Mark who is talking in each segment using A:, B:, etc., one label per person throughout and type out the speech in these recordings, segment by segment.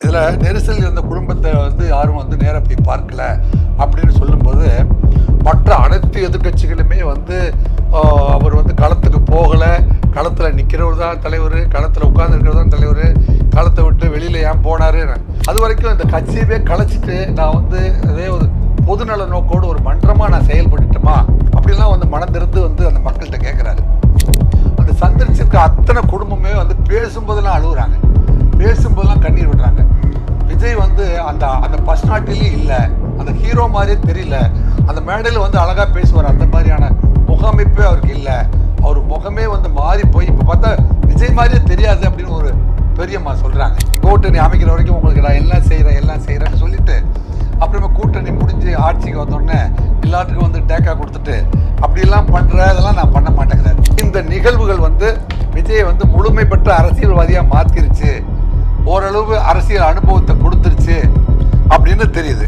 A: இதில் நெரிசல் இருந்த குடும்பத்தை யாரும் நேராக போய் பார்க்கல அப்படின்னு சொல்லும்போது மற்ற அனைத்து எதிர்கட்சிகளுமே அவர் களத்துக்கு போகலை, களத்தில் நிற்கிறவர் தான் தலைவர், களத்தில் உட்கார்ந்துருக்கிறது தான் தலைவர், களத்தை விட்டு வெளியில் ஏன் போனார், அது வரைக்கும் இந்த கட்சியவே கலைச்சிட்டு நான் அதே ஒரு பொதுநல நோக்கோடு ஒரு மன்றமாக நான் செயல்பட்டுட்டோமா அப்படிலாம் மனம் திறந்து அந்த மக்கள்கிட்ட கேட்குறாரு. அந்த சந்திரிச்சிருக்க அத்தனை குடும்பமே பேசும்போதெல்லாம் அழுகுறாங்க, பேசும்போதெல்லாம் கண்ணீர் விடுறாங்க. விஜய் அந்த அந்த பர்சனாலிட்டிலே இல்லை, அந்த ஹீரோ மாதிரியே தெரியல, அந்த மேடையில் அழகாக பேசுவார், அந்த மாதிரியான முகமைப்பே அவருக்கு இல்லை, அவர் முகமே மாறி போய் இப்போ பார்த்தா விஜய் மாதிரியே தெரியாது அப்படின்னு ஒரு பெரியம்மா சொல்கிறாங்க. கூட்டணி அமைக்கிற வரைக்கும் உங்களுக்கு நான் எல்லாம் செய்கிறேன்னு சொல்லிட்டு அப்புறமா கூட்டணி முடிஞ்சு ஆட்சிக்கு வந்தோடனே எல்லாத்துக்கும் டேக்கா கொடுத்துட்டு அப்படிலாம் பண்ணுறதெல்லாம் நான் பண்ண மாட்டேங்கிறேன். இந்த நிகழ்வுகள் விஜயை முழுமை பெற்ற அரசியல்வாதியாக மாற்றிருச்சு, ஓரளவு அரசியல் அனுபவத்தை கொடுத்துருச்சு அப்படின்னு தெரியுது.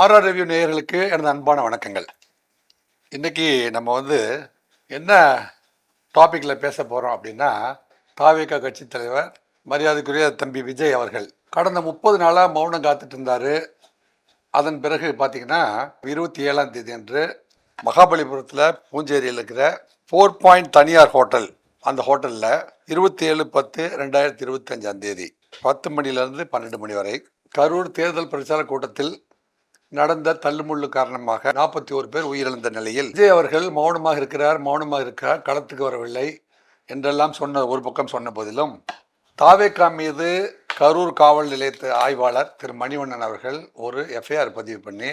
A: ஆர்ஆர் ரிவ்யூ நேயர்களுக்கு எனது அன்பான வணக்கங்கள். இன்னைக்கு நம்ம என்ன டாபிக்கில் பேச போகிறோம் அப்படின்னா, தாவேகா கட்சி தலைவர் மரியாதைக்குரிய தம்பி விஜய் அவர்கள் கடந்த 30 நாளாக மௌனம் காத்துட்டு இருந்தார். அதன் பிறகு பார்த்தீங்கன்னா 27ஆம் தேதி அன்று மகாபலிபுரத்தில் பூஞ்சேரியில் இருக்கிற 4 பாயிண்ட் தனியார் ஹோட்டல், அந்த ஹோட்டலில் 27/10/2025 10 மணிலேருந்து 12 மணி வரை கரூர் தேர்தல் பிரச்சார கூட்டத்தில் நடந்த தள்ளுமுள்ளு காரணமாக 41 பேர் உயிரிழந்த நிலையில் விஜய் அவர்கள் மௌனமாக இருக்கிறார், களத்துக்கு வரவில்லை என்றெல்லாம் ஒரு பக்கம் சொன்ன போதிலும், தாவேகா மீது கரூர் காவல் நிலையத்து ஆய்வாளர் திரு மணிவண்ணன் அவர்கள் ஒரு எஃப்ஐஆர் பதிவு பண்ணி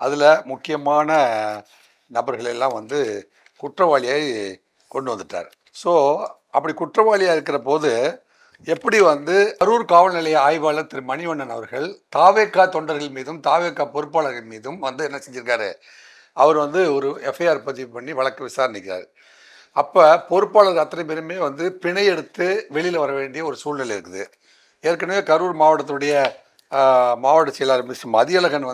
A: அதில் முக்கியமான நபர்களெல்லாம் குற்றவாளியை கொண்டு வந்துட்டார். ஸோ அப்படி குற்றவாளியாக இருக்கிற போது எப்படி கரூர் காவல் நிலைய ஆய்வாளர் திரு மணிவண்ணன் அவர்கள் தாவேகா தொண்டர்கள் மீதும் தாவேகா பொறுப்பாளர்கள் மீதும் என்ன செஞ்சிருக்காரு, அவர் ஒரு எஃப்ஐஆர் பதிவு பண்ணி வழக்கு விசாரணைக்கிறார். அப்போ பொறுப்பாளர் அத்தனை பேருமே பிணை எடுத்து வெளியில் வர வேண்டிய ஒரு சூழ்நிலை இருக்குது. ஏற்கனவே கரூர் மாவட்டத்துடைய மாவட்ட செயலாளர் மிஸ் மதியழகன்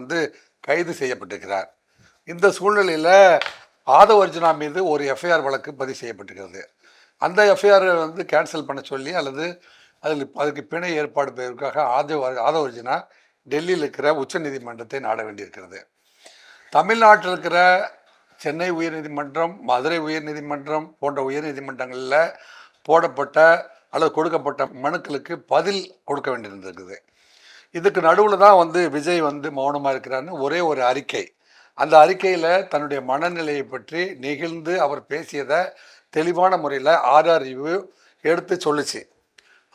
A: கைது செய்யப்பட்டிருக்கிறார். இந்த சூழ்நிலையில் ஆதவர்ஜுனா மீது ஒரு எஃப்ஐஆர் வழக்கு பதிவு செய்யப்பட்டிருக்கிறது. அந்த எஃப்ஐஆர் கேன்சல் பண்ண சொல்லி அல்லது அதுக்கு பிணை ஏற்பாடு பெறுவதற்காக ஆதவர்ஜுனா டெல்லியில் இருக்கிற உச்சநீதிமன்றத்தை நாட வேண்டியிருக்கிறது. தமிழ்நாட்டில் இருக்கிற சென்னை உயர்நீதிமன்றம், மதுரை உயர்நீதிமன்றம் போன்ற உயர்நீதிமன்றங்களில் போடப்பட்ட அல்லது கொடுக்கப்பட்ட மனுக்களுக்கு பதில் கொடுக்க வேண்டியிருந்திருக்குது. இதுக்கு நடுவில் தான் விஜய் மௌனமாக இருக்கிறாருன்னு ஒரே ஒரு அறிக்கை, அந்த அறிக்கையில் தன்னுடைய மனநிலையை பற்றி நெகிழ்ந்து அவர் பேசியதை தெளிவான முறையில் ஆர்ஆர் ரிவ்யூ எடுத்து சொல்லிச்சு.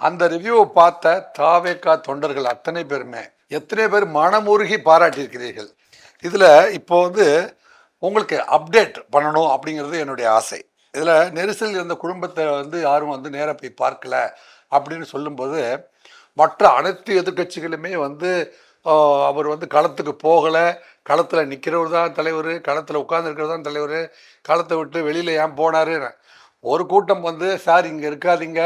A: அந்த ரிவ்யூவை பார்த்த தாவேகா தொண்டர்கள் அத்தனை பேருமே எத்தனை பேர் மனமுருகி பாராட்டியிருக்கிறீர்கள். இதில் இப்போ உங்களுக்கு அப்டேட் பண்ணணும் அப்படிங்கிறது என்னுடைய ஆசை. இதில் நெரிசல் இருந்த குடும்பத்தை யாரும் நேராக போய் பார்க்கல அப்படின்னு சொல்லும்போது மற்ற அனைத்து எதிர்கட்சிகளுமே அவர் களத்துக்கு போகலை, களத்தில் நிற்கிறவர் தான் தலைவர், களத்தில் உட்கார்ந்துருக்கிறது தான் தலைவர், களத்தை விட்டு வெளியில் ஏன் போனார், ஒரு கூட்டம் சார் இங்கே இருக்காதீங்க,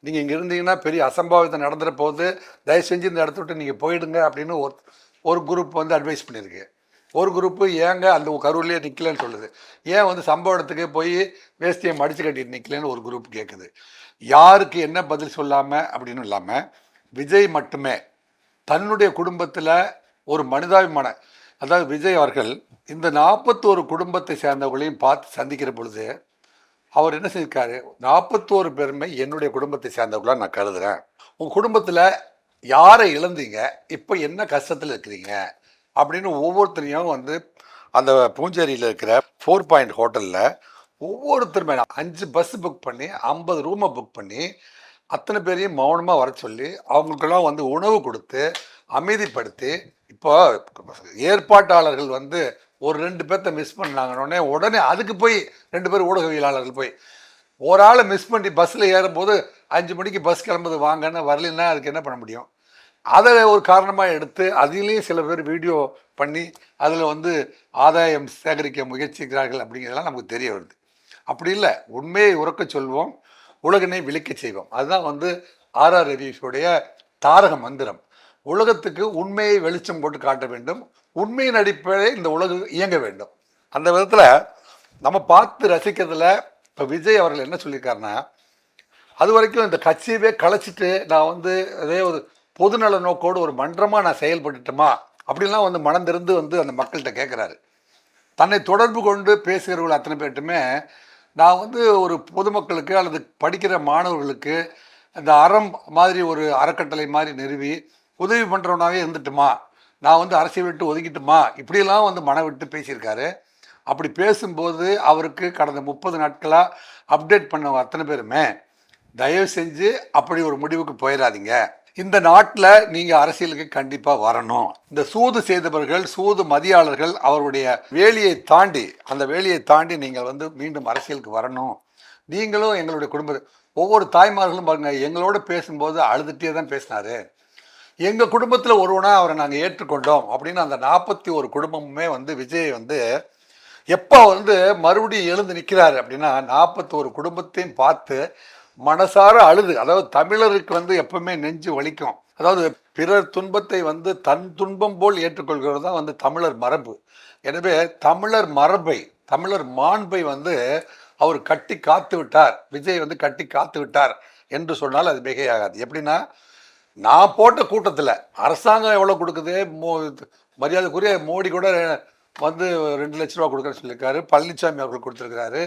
A: நீங்கள் இங்கே இருந்தீங்கன்னா பெரிய அசம்பாவிதம் நடந்துற போது, தயவு செஞ்சு இந்த இடத்த விட்டு நீங்கள் போயிடுங்க அப்படின்னு ஒரு குரூப் அட்வைஸ் பண்ணியிருக்கு. ஒரு குரூப்பு ஏங்க அந்த கரூர்லேயே நிற்கலன்னு சொல்லுது, ஏன் சம்பவ இடத்துக்கு போய் வேஷ்டியை மடித்து கட்டிட்டு நிற்கலன்னு ஒரு குரூப் கேட்குது. யாருக்கு என்ன பதில் சொல்லாமல் அப்படின்னு இல்லாமல் விஜய் மட்டுமே தன்னுடைய குடும்பத்தில் ஒரு மனிதாபிமான, அதாவது விஜய் அவர்கள் இந்த 41 குடும்பத்தை சேர்ந்தவர்களையும் பார்த்து சந்திக்கிற பொழுது அவர் என்ன செஞ்சிருக்காரு, 41 பேருமே என்னுடைய குடும்பத்தை சேர்ந்தவர்களாக நான் கருதுகிறேன், உங்கள் குடும்பத்தில் யாரை இழந்தீங்க, இப்போ என்ன கஷ்டத்தில் இருக்கிறீங்க அப்படின்னு ஒவ்வொருத்தரையும் அந்த பூஞ்சேரியில் இருக்கிற 4 பாயிண்ட் ஹோட்டலில் ஒவ்வொருத்தருமே 5 பஸ் புக் பண்ணி 50 ரூமை புக் பண்ணி அத்தனை பேரையும் மௌனமாக வர சொல்லி அவங்களுக்கெல்லாம் உணவு கொடுத்து அமைதிப்படுத்தி, இப்போ ஏற்பாட்டாளர்கள் ஒரு 2 பேர்த்த மிஸ் பண்ணாங்கன்னொடனே உடனே அதுக்கு போய் 2 பேர் ஊடகவியலாளர்கள் போய் ஒரு ஆளை மிஸ் பண்ணி பஸ்ஸில் ஏறும்போது 5 மணிக்கு பஸ் கிளம்புது வாங்கன்னு வரலைன்னா அதுக்கு என்ன பண்ண முடியும், அதை ஒரு காரணமாக எடுத்து அதிலேயும் சில பேர் வீடியோ பண்ணி அதில் ஆதாயம் சேகரிக்க முயற்சிக்கிறார்கள் அப்படிங்கிறதெல்லாம் நமக்கு தெரிய வருது. அப்படி இல்லை, உண்மையை உறக்க சொல்வோம், உலகினை விழிக்க செய்வோம். அதுதான் ஆர்ஆர் ரிவ்யூஸுடைய தாரக மந்திரம். உலகத்துக்கு உண்மையை வெளிச்சம் போட்டு காட்ட வேண்டும், உண்மையின் அடிப்படையில் இந்த உலகம் இயங்க வேண்டும். அந்த விதத்தில் நம்ம பார்த்து ரசிக்கிறதுல இப்போ விஜய் அவர்கள் என்ன சொல்லியிருக்காருன்னா, அது வரைக்கும் இந்த கட்சியவே கலைச்சிட்டு நான் வந்து அதே ஒரு பொதுநல நோக்கோடு ஒரு மன்றமாக நான் செயல்பட்டுட்டுமா அப்படின்லாம் வந்து மனந்திருந்து வந்து அந்த மக்கள்கிட்ட கேட்குறாரு. தன்னை தொடர்பு கொண்டு பேசுகிறவர்கள் அத்தனை பேர்ட்டுமே நான் வந்து ஒரு பொதுமக்களுக்கு அல்லது படிக்கிற மாணவர்களுக்கு இந்த அறம் மாதிரி ஒரு அறக்கட்டளை மாதிரி நிறுவி உதவி பண்ணுறவனாவே இருந்துட்டுமா, நான் வந்து அரசியல் விட்டு ஒதுக்கிட்டுமா, இப்படியெல்லாம் வந்து மன விட்டு பேசியிருக்காரு. அப்படி பேசும்போது அவருக்கு கடந்த 30 நாட்களாக அப்டேட் பண்ண அத்தனை பேருமே தயவு செஞ்சு அப்படி ஒரு முடிவுக்கு போயிடாதீங்க. இந்த நாட்டில் நீங்கள் அரசியலுக்கு கண்டிப்பாக வரணும். இந்த சூது செய்தவர்கள், சூது மதியாளர்கள் அவருடைய வேலியை தாண்டி, அந்த வேலியை தாண்டி நீங்கள் வந்து மீண்டும் அரசியலுக்கு வரணும். நீங்களும் எங்களுடைய குடும்ப ஒவ்வொரு தாய்மார்களும் பாருங்க, எங்களோட பேசும்போது அழுதுகிட்டே தான் பேசினாரு. எங்கள் குடும்பத்தில் ஒருவனாக அவரை நாங்கள் ஏற்றுக்கொண்டோம் அப்படின்னு அந்த 41 குடும்பமுமே வந்து விஜய் வந்து எப்போ வந்து மறுபடியும் எழுந்து நிற்கிறாரு அப்படின்னா 41 குடும்பத்தையும் பார்த்து மனசார அழுது. அதாவது தமிழருக்கு வந்து எப்பவுமே நெஞ்சு வலிக்கும். அதாவது பிறர் துன்பத்தை வந்து தன் துன்பம் போல் ஏற்றுக்கொள்கிறது தான் வந்து தமிழர் மரபு. எனவே தமிழர் மரபை, தமிழர் மாண்பை வந்து அவர் கட்டி காத்து விட்டார். விஜய் வந்து கட்டி காத்து விட்டார் என்று சொன்னால் அது மிகையாகாது. எப்படின்னா, நான் போட்ட கூட்டத்தில் அரசாங்கம் எவ்வளோ கொடுக்குது, மரியாதைக்குரிய மோடி கூட வந்து 2 லட்ச ரூபா கொடுக்குறேன்னு சொல்லியிருக்காரு. பழனிசாமி அவர்கள் கொடுத்துருக்கிறாரு,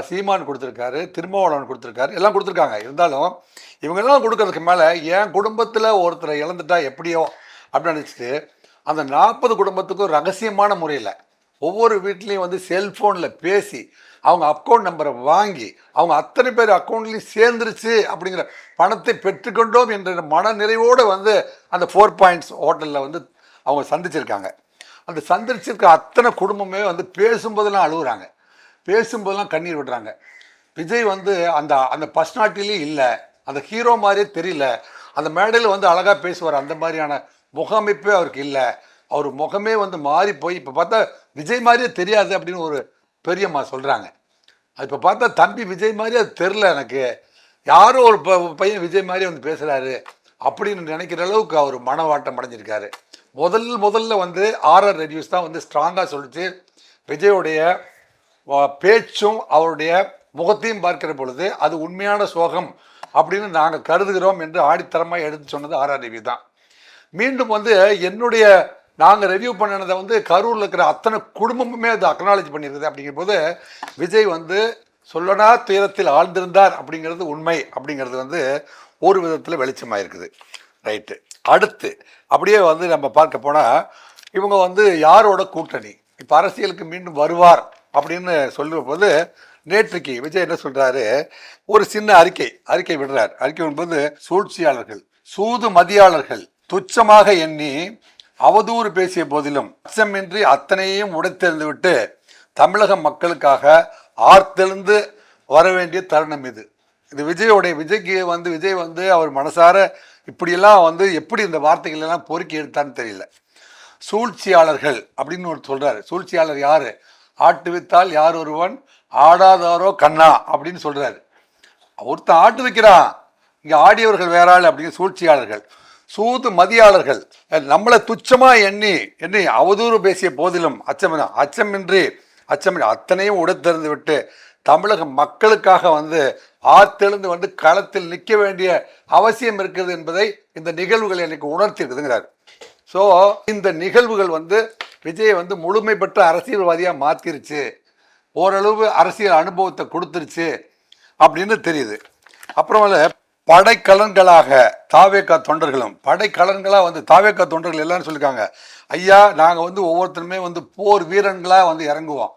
A: சீமான் கொடுத்துருக்காரு, திருமாவளவன் கொடுத்துருக்காரு, எல்லாம் கொடுத்துருக்காங்க. இருந்தாலும் இவங்கெல்லாம் கொடுக்கறதுக்கு மேலே என் குடும்பத்தில் ஒருத்தரை இழந்துட்டா எப்படியோ அப்படின்னு நினச்சிட்டு அந்த 40 குடும்பத்துக்கும் ரகசியமான முறையில் ஒவ்வொரு வீட்லேயும் வந்து செல்ஃபோனில் பேசி அவங்க அக்கௌண்ட் நம்பரை வாங்கி அவங்க அத்தனை பேர் அக்கௌண்ட்லேயும் சேர்ந்துருச்சு அப்படிங்கிற பணத்தை பெற்றுக்கொண்டோம் என்ற மன நிறைவோடு வந்து அந்த 4 பாயிண்ட்ஸ் ஹோட்டலில் வந்து அவங்க சந்திச்சிருக்காங்க. அந்த சந்திச்சிருக்க அத்தனை குடும்பமே வந்து பேசும்போதெல்லாம் அழுகுறாங்க, பேசும்போதெல்லாம் கண்ணீர் விடுறாங்க. விஜய் வந்து அந்த அந்த பர்சனாலிட்டிலே இல்லை, அந்த ஹீரோ மாதிரியே தெரியல, அந்த மேடையில் வந்து அழகாக பேசுவார், அந்த மாதிரியான முகமைப்பே அவருக்கு இல்லை. அவர் முகமே வந்து மாறி போய் இப்போ பார்த்தா விஜய் மாதிரியே தெரியாது அப்படின்னு ஒரு பெரியம்மா சொல்கிறாங்க. இப்போ பார்த்தா தம்பி விஜய் மாதிரியே அது தெரில, எனக்கு யாரோ ஒரு பையன் விஜய் மாதிரியே வந்து பேசுகிறாரு அப்படின்னு நினைக்கிற அளவுக்கு அவர் மனவாட்டம் அடைஞ்சிருக்காரு. முதல்ல வந்து ஆர்ஆர் ரிவ்யூஸ் தான் வந்து ஸ்ட்ராங்காக சொல்லிச்சு. விஜயோடைய பேச்சும் அவருடைய முகத்தையும் பார்க்கிற பொழுது அது உண்மையான சோகம் அப்படின்னு நாங்கள் கருதுகிறோம் என்று ஆடித்தரமாக எடுத்து சொன்னது ஆர்ஆர் ரிவ்யூ தான். மீண்டும் வந்து என்னுடைய நாங்கள் ரிவ்யூ பண்ணினதை வந்து கரூரில் இருக்கிற அத்தனை குடும்பமுமே அது அக்னாலேஜ் பண்ணியிருக்குது. அப்படிங்கும்போது விஜய் வந்து சொல்லனா துயரத்தில் ஆழ்ந்திருந்தார் அப்படிங்கிறது உண்மை அப்படிங்கிறது வந்து ஒரு விதத்தில் வெளிச்சமாக இருக்குது. ரைட்டு. அடுத்து அப்படியே வந்து நம்ம பார்க்க போனால் இவங்க வந்து யாரோட கூட்டணி, இப்போ அரசியலுக்கு மீண்டும் வருவார் அப்படின்னு சொல்லும் போது நேற்றுக்கு விஜய் என்ன சொல்கிறாரு, ஒரு சின்ன அறிக்கை விடுறார். அறிக்கை விடும்போது சூழ்ச்சியாளர்கள், சூது மதியாளர்கள் துச்சமாக எண்ணி அவதூறு பேசிய போதிலும் அச்சமின்றி அத்தனையும் உடைத்தெறிந்து விட்டு தமிழக மக்களுக்காக ஆர்த்தெழுந்து வர வேண்டிய தருணம் இது. இது விஜய்க்கு வந்து விஜய் வந்து அவர் மனசார இப்படியெல்லாம் வந்து எப்படி இந்த வார்த்தைகள் எல்லாம் பொறுக்கி எடுத்தான்னு தெரியல. சூழ்ச்சியாளர்கள் அப்படின்னு ஒரு சொல்றாரு. சூழ்ச்சியாளர் யாரு? ஆட்டு வித்தால் யார் ஒருவன் ஆடாதாரோ கண்ணா அப்படின்னு சொல்றாரு. ஒருத்தன் ஆட்டு வைக்கிறான், இங்க ஆடியவர்கள் வேற ஆள் அப்படின்னு சூழ்ச்சியாளர்கள். சூது மதியாளர்கள் நம்மளை துச்சமா எண்ணி அவதூறு பேசிய போதிலும் அச்சமின்றி அத்தனையும் உடைத்தெறிந்து விட்டு தமிழக மக்களுக்காக வந்து ஆர்த்தெழுந்து வந்து களத்தில் நிற்க வேண்டிய அவசியம் இருக்கிறது என்பதை இந்த நிகழ்வுகள் எனக்கு உணர்த்திருக்குதுங்கிறார். ஸோ இந்த நிகழ்வுகள் வந்து விஜயை வந்து முழுமை பெற்ற அரசியல்வாதியாக மாற்றிருச்சு, ஓரளவு அரசியல் அனுபவத்தை கொடுத்துருச்சு அப்படின்னு தெரியுது. அப்புறமேல படைக்கலன்களாக தாவேக்கா தொண்டர்களும் படைக்கலன்களாக வந்து தாவேக்கா தொண்டர்கள் எல்லாரும் சொல்லியிருக்காங்க, ஐயா நாங்கள் வந்து ஒவ்வொருத்தருமே வந்து போர் வீரர்களாக வந்து இறங்குவோம்,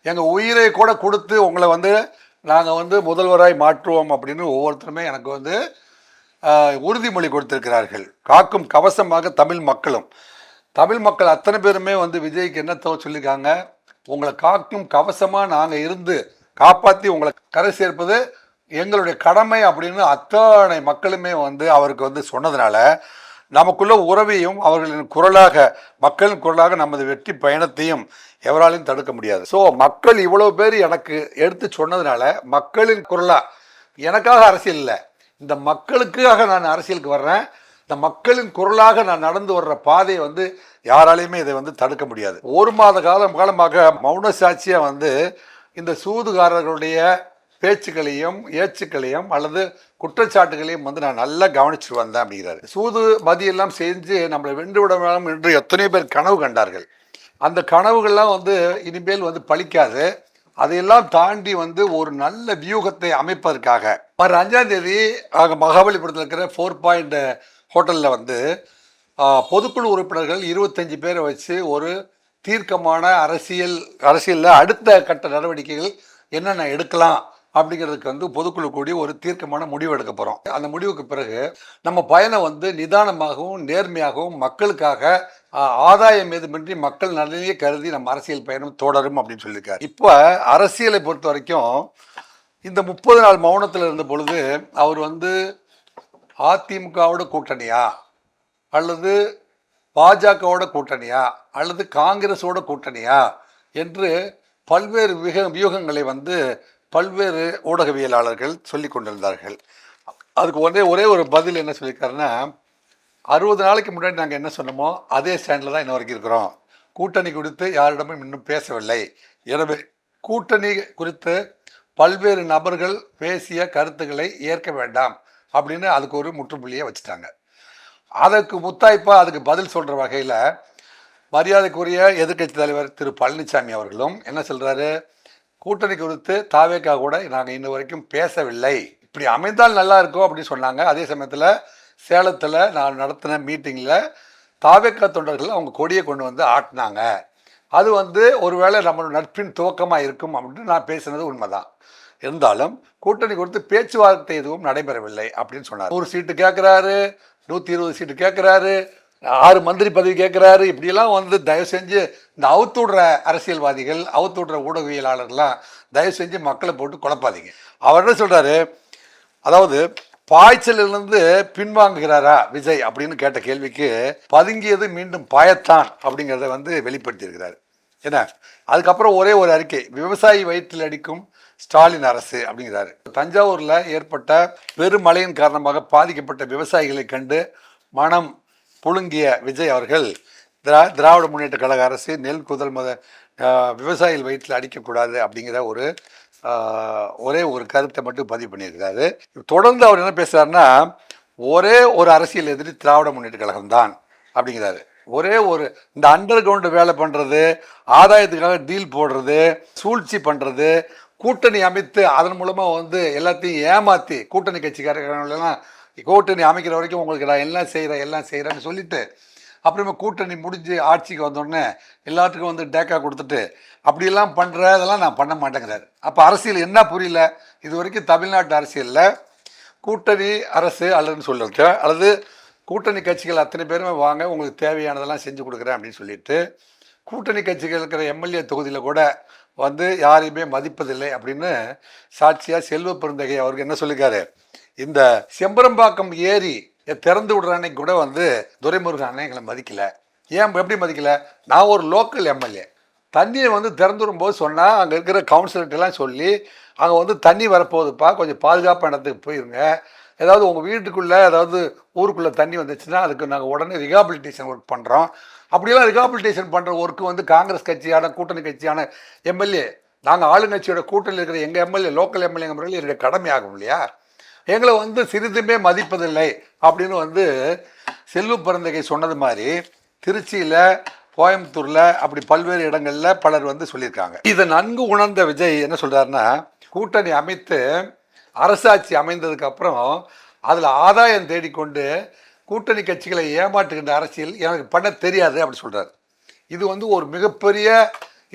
A: எங்கள் உயிரை கூட கொடுத்து உங்களை வந்து நாங்கள் வந்து முதல்வராய் மாற்றுவோம் அப்படின்னு ஒவ்வொருத்தருமே எனக்கு வந்து உறுதிமொழி கொடுத்திருக்கிறார்கள். காக்கும் கவசமாக தமிழ் மக்கள் அத்தனை பேருமே வந்து விஜய்க்கு என்ன சொல்லியிருக்காங்க, உங்களை காக்கும் கவசமாக நாங்கள் இருந்து காப்பாற்றி உங்களை கரை சேர்ப்பது எங்களுடைய கடமை அப்படின்னு அத்தனை மக்களுமே வந்து அவருக்கு வந்து சொன்னதுனால நமக்குள்ள உறவையும் அவர்களின் குரலாக, மக்களின் குரலாக நமது வெற்றி பயணத்தையும் எவராலையும் தடுக்க முடியாது. ஸோ மக்கள் இவ்வளவு பேர் எனக்கு எடுத்து சொன்னதுனால மக்களின் குரலா, எனக்காக அரசியல் இல்லை, இந்த மக்களுக்காக நான் அரசியலுக்கு வர்றேன், இந்த மக்களின் குரலாக நான் நடந்து வர்ற பாதையை வந்து யாராலையுமே இதை வந்து தடுக்க முடியாது. 1 மாத காலமாக மௌன சாட்சியாக வந்து இந்த சூதுகாரர்களுடைய பேச்சுக்களையும் ஏச்சுக்களையும் அல்லது குற்றச்சாட்டுகளையும் வந்து நான் நல்லா கவனிச்சு வந்தேன் அப்படிங்கிறாரு. சூது மதியெல்லாம் செஞ்சு நம்மளை வென்று விட வேணும் என்று எத்தனையோ பேர் கனவு கண்டார்கள். அந்த கனவுகள்லாம் வந்து இனிமேல் வந்து பலிக்காது. அதையெல்லாம் தாண்டி வந்து ஒரு நல்ல வியூகத்தை அமைப்பதற்காக வர 5ஆம் தேதி மகாபலிபுரத்தில் இருக்கிற 4 பாயிண்ட் ஹோட்டலில் வந்து பொதுக்குழு உறுப்பினர்கள் 25 பேரை வச்சு ஒரு தீர்க்கமான அரசியலில் அடுத்த கட்ட நடவடிக்கைகள் என்னென்ன எடுக்கலாம் அப்படிங்கிறதுக்கு வந்து பொதுக்குழு கூடி ஒரு தீர்க்கமான முடிவு எடுக்க போகிறோம். அந்த முடிவுக்கு பிறகு நம்ம பயணம் வந்து நிதானமாகவும் நேர்மையாகவும் மக்களுக்காக ஆதாயம் ஏதுமின்றி மக்கள் நலனையே கருதி நம்ம அரசியல் பயணம் தொடரும் அப்படின்னு சொல்லியிருக்காரு. இப்போ அரசியலை பொறுத்த வரைக்கும் இந்த 30 நாள் மௌனத்தில் இருந்த பொழுது அவர் வந்து அதிமுகவோட கூட்டணியா அல்லது பாஜகவோட கூட்டணியா அல்லது காங்கிரஸோட கூட்டணியா என்று பல்வேறு வியூகங்களை வந்து பல்வேறு ஊடகவியலாளர்கள் சொல்லி கொண்டிருந்தார்கள். அதுக்கு ஒரே ஒரு பதில் என்ன சொல்லியிருக்காருன்னா, 60 நாளைக்கு முன்னாடி நாங்கள் என்ன சொன்னோமோ அதே ஸ்டாண்டில் தான் இன்ன வரைக்கும் இருக்கிறோம். கூட்டணி குறித்து யாரிடமும் இன்னும் பேசவில்லை. எனவே கூட்டணி குறித்து பல்வேறு நபர்கள் பேசிய கருத்துக்களை ஏற்க வேண்டாம் அப்படின்னு அதுக்கு ஒரு முற்றுப்புள்ளியை வச்சுட்டாங்க. அதுக்கு முத்தாய்ப்பா அதுக்கு பதில் சொல்கிற வகையில் மரியாதைக்குரிய எதிர்க்கட்சி தலைவர் திரு பழனிசாமி அவர்களும் என்ன சொல்கிறாரு, கூட்டணி குறித்து தாவேக்கா கூட நாங்கள் இன்ன வரைக்கும் பேசவில்லை, இப்படி அமைந்தால் நல்லா இருக்கும் அப்படின்னு சொன்னாங்க. அதே சமயத்தில் சேலத்தில் நான் நடத்தின மீட்டிங்கில் தாவேக்கா தொண்டர்கள் அவங்க கொடியை கொண்டு வந்து ஆட்டினாங்க. அது வந்து ஒருவேளை நம்மளோட நட்பின் துவக்கமாக இருக்கும் அப்படின்னு நான் பேசினது உண்மைதான். இருந்தாலும் கூட்டணி குறித்து பேச்சுவார்த்தை எதுவும் நடைபெறவில்லை அப்படின்னு சொன்னார். 100 சீட்டு கேட்குறாரு, 120 சீட்டு கேட்குறாரு, 6 மந்திரி பதவி கேட்குறாரு. இப்படிலாம் வந்து தயவு செஞ்சு இந்த அவுத்துடுற அரசியல்வாதிகள் அவுத்துடுற ஊடகவியலாளர்லாம் தயவு செஞ்சு மக்களை போட்டு குழப்பாதீங்க. அவர் என்ன சொல்கிறாரு, அதாவது பாய்ச்சலிலிருந்து பின்வாங்குகிறாரா விஜய் அப்படின்னு கேட்ட கேள்விக்கு பதுங்கியது மீண்டும் பாயத்தான் அப்படிங்கிறத வந்து வெளிப்படுத்தியிருக்கிறார். என்ன அதுக்கப்புறம் ஒரே ஒரு அறிக்கை, விவசாயி வயிற்றில் அடிக்கும் ஸ்டாலின் அரசு அப்படிங்கிறாரு. தஞ்சாவூரில் ஏற்பட்ட பெருமழையின் காரணமாக பாதிக்கப்பட்ட விவசாயிகளை கண்டு மனம் புழுங்கிய விஜய் அவர்கள் திராவிட முன்னேற்ற கழக அரசு நெல் குதல் விவசாயிகள் வயிற்றில் அடிக்கக்கூடாது அப்படிங்கிற ஒரே ஒரு கருத்தை மட்டும் பதிவு பண்ணியிருக்கிறாரு. தொடர்ந்து அவர் என்ன பேசுறாருன்னா, ஒரே ஒரு அரசியல் எதிரி திராவிட முன்னேற்ற கழகம் தான் அப்படிங்கிறாரு. ஒரே ஒரு இந்த அண்டர் கிரவுண்ட் வேலை பண்ணுறது, ஆதாயத்துக்காக டீல் போடுறது, சூழ்ச்சி பண்ணுறது, கூட்டணி அமைத்து அதன் மூலமாக வந்து எல்லாத்தையும் ஏமாற்றி கூட்டணி கட்சிக்காரர்களெல்லாம் கூட்டணி அமைக்கிற வரைக்கும் உங்களுக்கு நான் எல்லாம் செய்கிறேன்னு சொல்லிட்டு அப்புறமா கூட்டணி முடிஞ்சு ஆட்சிக்கு வந்தோடனே எல்லாத்துக்கும் வந்து டேக்கா கொடுத்துட்டு அப்படியெல்லாம் பண்ணுறதெல்லாம் நான் பண்ண மாட்டேங்கிறாரு. அப்போ அரசியல் என்ன புரியல, இது வரைக்கும் தமிழ்நாட்டு அரசியலில் கூட்டணி அரசு அல்லதுன்னு சொல்லியிருக்கேன், அல்லது கூட்டணி கட்சிகள் அத்தனை பேருமே வாங்க உங்களுக்கு தேவையானதெல்லாம் செஞ்சு கொடுக்குறேன் அப்படின்னு சொல்லிட்டு கூட்டணி கட்சிகள் இருக்கிற எம்எல்ஏ தொகுதியில் கூட வந்து யாரையுமே மதிப்பதில்லை அப்படின்னு சாட்சியாக செல்வ பெருந்தகை அவருக்கு என்ன சொல்லியிருக்காரு, இந்த செம்பரம்பாக்கம் ஏரி திறந்து விடுற அன்னைக்கு கூட வந்து துரைமுருகன் அண்ணன் எங்களை மதிக்கல. ஏன் எப்படி மதிக்கல, நான் ஒரு லோக்கல் எம்எல்ஏ, தண்ணியை வந்து திறந்து விடும்போது சொன்னால் அங்கே இருக்கிற கவுன்சிலர்கிட்டலாம் சொல்லி அங்கே வந்து தண்ணி வரப்போகுதுப்பா கொஞ்சம் பாதுகாப்பான இடத்துக்கு போயிருங்க, ஏதாவது உங்கள் வீட்டுக்குள்ளே ஏதாவது ஊருக்குள்ளே தண்ணி வந்துச்சுன்னா அதுக்கு நாங்கள் உடனே ரிஹாபிலிட்டேஷன் ஒர்க் பண்ணுறோம். அப்படியெல்லாம் ரிஹாபிலிட்டேஷன் பண்ணுற ஒர்க்கு வந்து காங்கிரஸ் கட்சியான கூட்டணி கட்சியான எம்எல்ஏ, நாங்கள் ஆளுங்கட்சியோட கூட்டணியில் இருக்கிற எங்கள் எம்எல்ஏ லோக்கல் எம்எல்ஏ முறையில் என்னுடைய கடமையாகும் இல்லையா, எங்களை வந்து சிறிதுமே மதிப்பதில்லை அப்படின்னு வந்து செல்வ பெருந்தகை சொன்னது மாதிரி திருச்சியில் கோயம்புத்தூரில் அப்படி பல்வேறு இடங்களில் பலர் வந்து சொல்லியிருக்காங்க. இதை நன்கு உணர்ந்த விஜய் என்ன சொல்கிறாருன்னா, கூட்டணி அமைத்து அரசாட்சி அமைந்ததுக்கு அப்புறம் அதில் ஆதாயம் தேடிக்கொண்டு கூட்டணி கட்சிகளை ஏமாற்றுகின்ற அரசியல் எனக்கு பண்ண தெரியாது அப்படி சொல்கிறார். இது வந்து ஒரு மிகப்பெரிய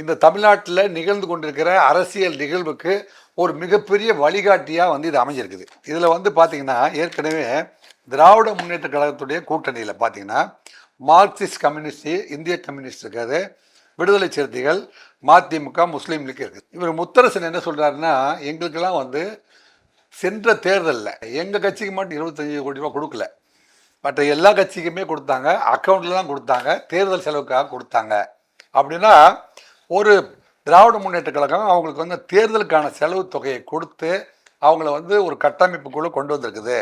A: இந்த தமிழ்நாட்டில் நிகழ்ந்து கொண்டிருக்கிற அரசியல் நிகழ்வுக்கு ஒரு மிகப்பெரிய வழிகாட்டியாக வந்து இது அமைஞ்சிருக்குது. இதில் வந்து பார்த்திங்கன்னா ஏற்கனவே திராவிட முன்னேற்ற கழகத்துடைய கூட்டணியில் பார்த்திங்கன்னா மார்க்சிஸ்ட் கம்யூனிஸ்ட், இந்திய கம்யூனிஸ்ட் இருக்காது, விடுதலை சிறுத்தைகள், மதிமுக, முஸ்லீம் லீக் இருக்குது. இவர் முத்தரசன் என்ன சொல்கிறாருன்னா, எங்களுக்கெல்லாம் வந்து சென்ற தேர்தலில் எங்கள் கட்சிக்கு மட்டும் 25 கோடி ரூபா கொடுக்கல, மற்ற எல்லா கட்சிக்குமே கொடுத்தாங்க, அக்கௌண்ட்டில் தான் கொடுத்தாங்க, தேர்தல் செலவுக்காக கொடுத்தாங்க. அப்படின்னா ஒரு திராவிட முன்னேற்ற கழகம் அவங்களுக்கு வந்து தேர்தலுக்கான செலவு தொகையை கொடுத்து அவங்கள வந்து ஒரு கட்டமைப்புக்குள்ளே கொண்டு வந்திருக்குது.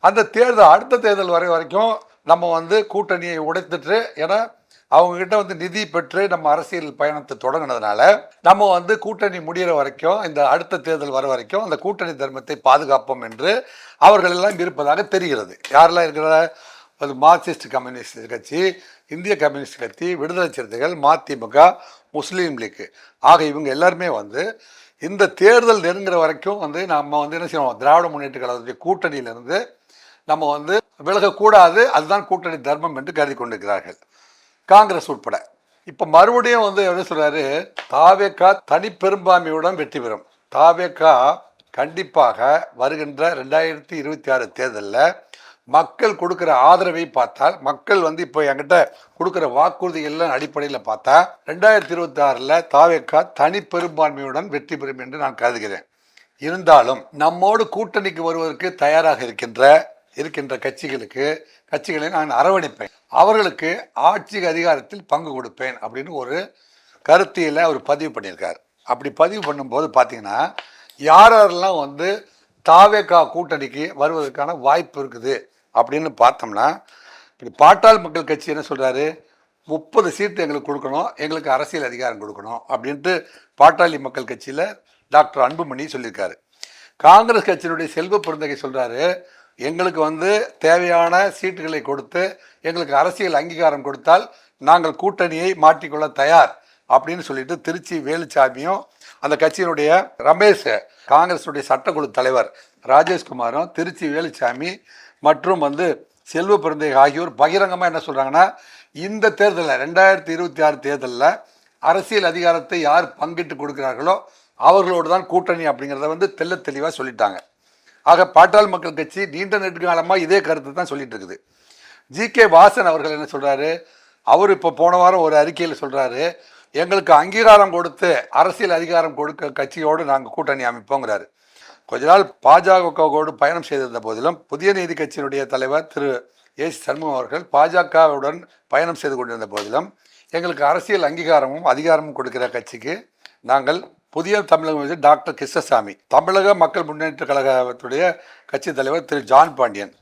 A: அந்த தேர்தல் அடுத்த தேர்தல் வரைக்கும் நம்ம வந்து கூட்டணியை உடைத்துட்டு, ஏன்னா அவங்க கிட்ட வந்து நிதி பெற்று நம்ம அரசியல் பயணத்தை தொடங்கினதுனால நம்ம வந்து கூட்டணி முடிகிற வரைக்கும், இந்த அடுத்த தேர்தல் வர வரைக்கும் அந்த கூட்டணி தர்மத்தை பாதுகாப்போம் என்று அவர்கள் எல்லாம் இருப்பதாக தெரிகிறது. யாரெல்லாம் இருக்கிற அது மார்க்சிஸ்ட் கம்யூனிஸ்ட் கட்சி, இந்திய கம்யூனிஸ்ட் கட்சி, விடுதலை சிறுத்தைகள், மதிமுக, முஸ்லீம் லீக் ஆக இவங்க எல்லாருமே வந்து இந்த தேர்தல் நெருங்குற வரைக்கும் வந்து நம்ம வந்து என்ன செய்வோம், திராவிட முன்னேற்ற கழகத்துடைய கூட்டணியிலிருந்து நம்ம வந்து விலகக்கூடாது, அதுதான் கூட்டணி தர்மம் என்று கருதி கொண்டிருக்கிறார்கள், காங்கிரஸ் உட்பட. இப்போ மறுபடியும் வந்து என்ன சொல்றாரு, தாவேகா தனிப்பெரும்பான்மையுடன் வெற்றி பெறும். தாவேகா கண்டிப்பாக வருகின்ற 2026 தேர்தலில் மக்கள் கொடுக்குற ஆதரவை பார்த்தால், மக்கள் வந்து இப்போ என்கிட்ட கொடுக்குற வாக்குறுதிகள் அடிப்படையில் பார்த்தா 2026 தாவேகா தனி பெரும்பான்மையுடன் வெற்றி பெறும் என்று நான் கருதுகிறேன். இருந்தாலும் நம்மோடு கூட்டணிக்கு வருவதற்கு தயாராக இருக்கின்ற கட்சிகளை நான் அரவணைப்பேன், அவர்களுக்கு ஆட்சி அதிகாரத்தில் பங்கு கொடுப்பேன் அப்படின்னு ஒரு கருத்தியில் அவர் பதிவு பண்ணியிருக்கார். அப்படி பதிவு பண்ணும்போது பார்த்தீங்கன்னா யாரெல்லாம் வந்து தாவேகா கூட்டணிக்கு வருவதற்கான வாய்ப்பு இருக்குது அப்படின்னு பார்த்தோம்னா, பாட்டாளி மக்கள் கட்சி என்ன சொல்றாரு, 30 சீட்டு எங்களுக்கு கொடுக்கணும், எங்களுக்கு அரசியல் அதிகாரம் கொடுக்கணும் அப்படின்ட்டு பாட்டாளி மக்கள் கட்சியில் டாக்டர் அன்புமணி சொல்லியிருக்காரு. காங்கிரஸ் கட்சியினுடைய செல்வ பெருந்தகை சொல்றாரு, எங்களுக்கு வந்து தேவையான சீட்டுகளை கொடுத்து எங்களுக்கு அரசியல் அங்கீகாரம் கொடுத்தால் நாங்கள் கூட்டணியை மாற்றிக்கொள்ள தயார் அப்படின்னு சொல்லிட்டு திருச்சி வேலுச்சாமியும் அந்த கட்சியினுடைய ரமேஷ், காங்கிரஸுடைய சட்டக்குழு தலைவர் ராஜேஷ்குமாரும், திருச்சி வேலுச்சாமி மற்றும் வந்து செல்வ பெருந்தகை ஆகியோர் பகிரங்கமாக என்ன சொல்கிறாங்கன்னா, இந்த தேர்தலில் 2026 தேர்தலில் அரசியல் அதிகாரத்தை யார் பங்கிட்டு கொடுக்கிறார்களோ அவர்களோடு தான் கூட்டணி அப்படிங்கிறத வந்து தெல்ல தெளிவாக சொல்லிட்டாங்க. ஆக பாட்டாளி மக்கள் கட்சி நீண்ட நெடுங்காலமாக இதே கருத்து தான் சொல்லிட்டு இருக்குது. ஜி.கே. வாசன் அவர்கள் என்ன சொல்கிறாரு, அவர் இப்போ போன வாரம் ஒரு அறிக்கையில் சொல்கிறாரு, எங்களுக்கு அங்கீகாரம் கொடுத்து அரசியல் அதிகாரம் கொடுக்க கட்சியோடு நாங்கள் கூட்டணி அமைப்போங்கிறாரு. கொஞ்ச நாள் பாஜகவோடு பயணம் செய்திருந்த போதிலும் புதிய நீதி கட்சியினுடைய தலைவர் திரு எஸ் சண்முகம் அவர்கள் பாஜகவுடன் பயணம் செய்து கொண்டிருந்த போதிலும் எங்களுக்கு அரசியல் அங்கீகாரமும் அதிகாரமும் கொடுக்கிற கட்சிக்கு நாங்கள் புதிய தமிழகம் டாக்டர் கிருஷ்ணசாமி, தமிழக மக்கள் முன்னேற்ற கழகத்துடைய கட்சி தலைவர் திரு ஜான் பாண்டியன்,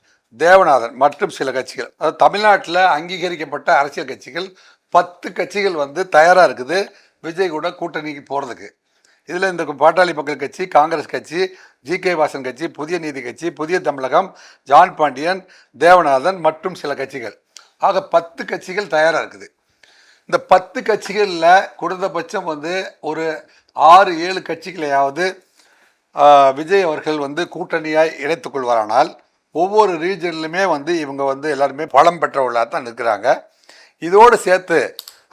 A: தேவநாதன் மற்றும் சில கட்சிகள், அதாவது தமிழ்நாட்டில் அங்கீகரிக்கப்பட்ட அரசியல் கட்சிகள் 10 கட்சிகள் வந்து தயாராக இருக்குது விஜய் கூட கூட்டணிக்கு போகிறதுக்கு. இதில் இந்த பாட்டாளி மக்கள் கட்சி, காங்கிரஸ் கட்சி, ஜி.கே. வாசன் கட்சி, புதிய நீதி கட்சி, புதிய தமிழகம், ஜான் பாண்டியன், தேவநாதன் மற்றும் சில கட்சிகள் ஆக 10 கட்சிகள் தயாராக இருக்குது. இந்த 10 கட்சிகளில் குறைந்தபட்சம் வந்து ஒரு 6-7 கட்சிகளையாவது விஜய் அவர்கள் வந்து கூட்டணியாய் இணைத்துக் கொள்வாரானால் ஒவ்வொரு ரீஜன்லையுமே வந்து இவங்க வந்து எல்லாருமே பலம் பெற்றவர்களாக தான் இருக்கிறாங்க. இதோடு சேர்த்து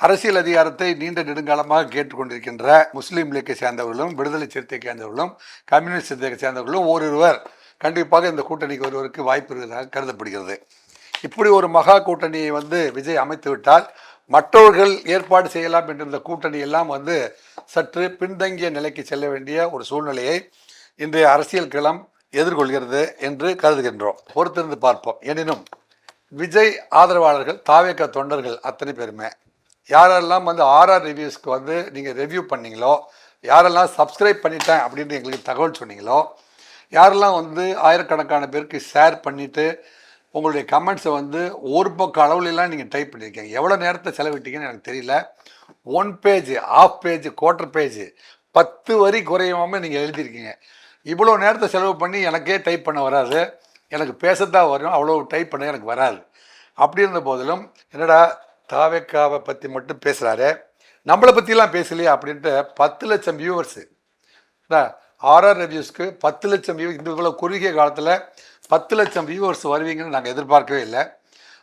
A: அரசியல் அதிகாரத்தை நீண்ட நெடுங்காலமாக கேட்டுக்கொண்டிருக்கின்ற முஸ்லீம் லீக்கை சேர்ந்தவர்களும், விடுதலை சிறுத்தை சேர்ந்தவர்களும், கம்யூனிஸ்ட் சிறுத்தை சேர்ந்தவர்களும் ஓரிருவர் கண்டிப்பாக இந்த கூட்டணிக்கு வருவதற்கு வாய்ப்பு இருக்கிறதாக கருதப்படுகிறது. இப்படி ஒரு மகா கூட்டணியை வந்து விஜய் அமைத்து விட்டால் மற்றவர்கள் ஏற்பாடு செய்யலாம் என்ற இந்த கூட்டணி எல்லாம் வந்து சற்று பின்தங்கிய நிலைக்கு செல்ல வேண்டிய ஒரு சூழ்நிலையை இன்றைய அரசியல் களம் எதிர்கொள்கிறது என்று கருதுகின்றோம். பொறுத்திருந்து பார்ப்போம். எனினும் விஜய் ஆதரவாளர்கள், தாவேகா தொண்டர்கள் அத்தனை பேருமே யாரெல்லாம் வந்து ஆர்ஆர் ரிவ்யூஸ்க்கு வந்து நீங்கள் ரிவ்யூ பண்ணீங்களோ, யாரெல்லாம் சப்ஸ்கிரைப் பண்ணிட்டேன் அப்படின்னு எங்களுக்கு தகவல் சொன்னீங்களோ, யாரெல்லாம் வந்து ஆயிரக்கணக்கான பேருக்கு ஷேர் பண்ணிவிட்டு உங்களுடைய கமெண்ட்ஸை வந்து ஒரு பக்கம் அளவுலாம் நீங்கள் டைப் பண்ணியிருக்கீங்க. எவ்வளோ நேரத்தை செலவிட்டீங்கன்னு எனக்கு தெரியல. 1 பேஜ், 1/2 பேஜ், 1/4 பேஜ், 10 வரி குறையாமல் நீங்கள் எழுதியிருக்கீங்க. இவ்வளோ நேரத்தை செலவு பண்ணி எனக்கே டைப் பண்ண வராது, எனக்கு பேசத்தான் வரும், அவ்வளோ டைப் பண்ண எனக்கு வராது. அப்படி இருந்த போதிலும் என்னடா தாவேக்காவை பற்றி மட்டும் பேசுகிறாரு, நம்மளை பற்றிலாம் பேசலையே அப்படின்ட்டு 10 லட்சம் வியூவர்ஸு, ஆர்ஆர் ரிவ்யூஸ்க்கு 10 லட்சம் வியூ, இந்த இவ்வளோ குறுகிய காலத்தில் 10 லட்சம் வியூவர்ஸ் வருவீங்கன்னு நாங்கள் எதிர்பார்க்கவே இல்லை.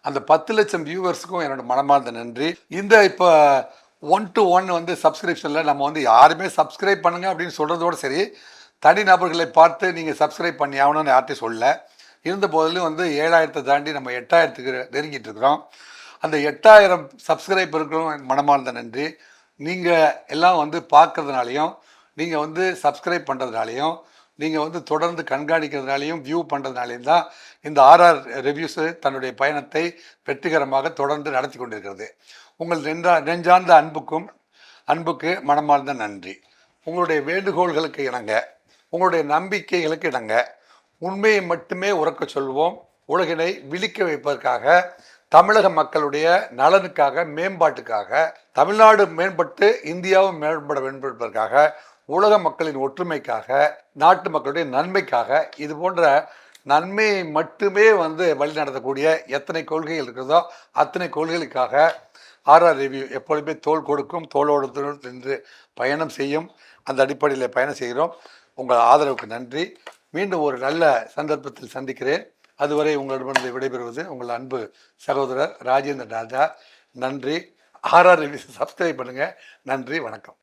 A: அந்த 10 லட்சம் வியூவர்ஸுக்கும் என்னோட மனமார்ந்த நன்றி. இந்த இப்போ 1-to-1 வந்து சப்ஸ்கிரிப்ஷனில் நம்ம வந்து யாருமே சப்ஸ்கிரைப் பண்ணுங்க அப்படின்னு சொல்கிறதோடு சரி, தனிநபர்களை பார்த்து நீங்கள் சப்ஸ்கிரைப் பண்ணி ஆகணும்னு யார்ட்டையும் சொல்லலை. இருந்த போதிலும் வந்து 7000 தாண்டி நம்ம 8000க்கு நெருங்கிட்டு இருக்கிறோம். அந்த 8000 சப்ஸ்கிரைபருக்கும் மனமார்ந்த நன்றி. நீங்கள் எல்லாம் வந்து பார்க்கறதுனாலையும், நீங்கள் வந்து சப்ஸ்கிரைப் பண்ணுறதுனாலையும், நீங்கள் வந்து தொடர்ந்து கண்காணிக்கிறதுனாலையும், வியூ பண்ணுறதுனாலையும் தான் இந்த ஆர்ஆர் ரிவ்யூஸு தன்னுடைய பயணத்தை வெற்றிகரமாக தொடர்ந்து நடத்தி கொண்டிருக்கிறது. உங்கள் நெஞ்சார்ந்த அன்புக்கு மனமார்ந்த நன்றி. உங்களுடைய வேண்டுகோள்களுக்கு இணங்க, உங்களுடைய நம்பிக்கைகளுக்கு இணங்க, உண்மையை மட்டுமே உறக்க சொல்வோம், உலகினை விழிக்க வைப்பதற்காக தமிழக மக்களுடைய நலனுக்காக, மேம்பாட்டுக்காக, தமிழ்நாடு மேம்பட்டு இந்தியாவும் மேம்பட வேண்டும் என்பதற்காக, உலக மக்களின் ஒற்றுமைக்காக, நாட்டு மக்களுடைய நன்மைக்காக, இது போன்ற நன்மையை மட்டுமே வழி நடத்தக்கூடிய எத்தனை கொள்கைகள் இருக்கிறதோ அத்தனை கொள்கைகளுக்காக ஆர்ஆர் ரிவ்யூ எப்பொழுதுமே தோள் கொடுக்கும், தோளோடு நின்று பயணம் செய்யும். அந்த அடிப்படையில் பயணம் செய்கிறோம். உங்கள் ஆதரவுக்கு நன்றி. மீண்டும் ஒரு நல்ல சந்தர்ப்பத்தில் சந்திக்கிறேன். அதுவரை உங்களிடமிருந்து விடைபெறுவது உங்கள் அன்பு சகோதரர் ராஜேந்திர ராஜா. நன்றி. ஆர்ஆர் ரிவ்யூ சப்ஸ்கிரைப் பண்ணுங்கள். நன்றி, வணக்கம்.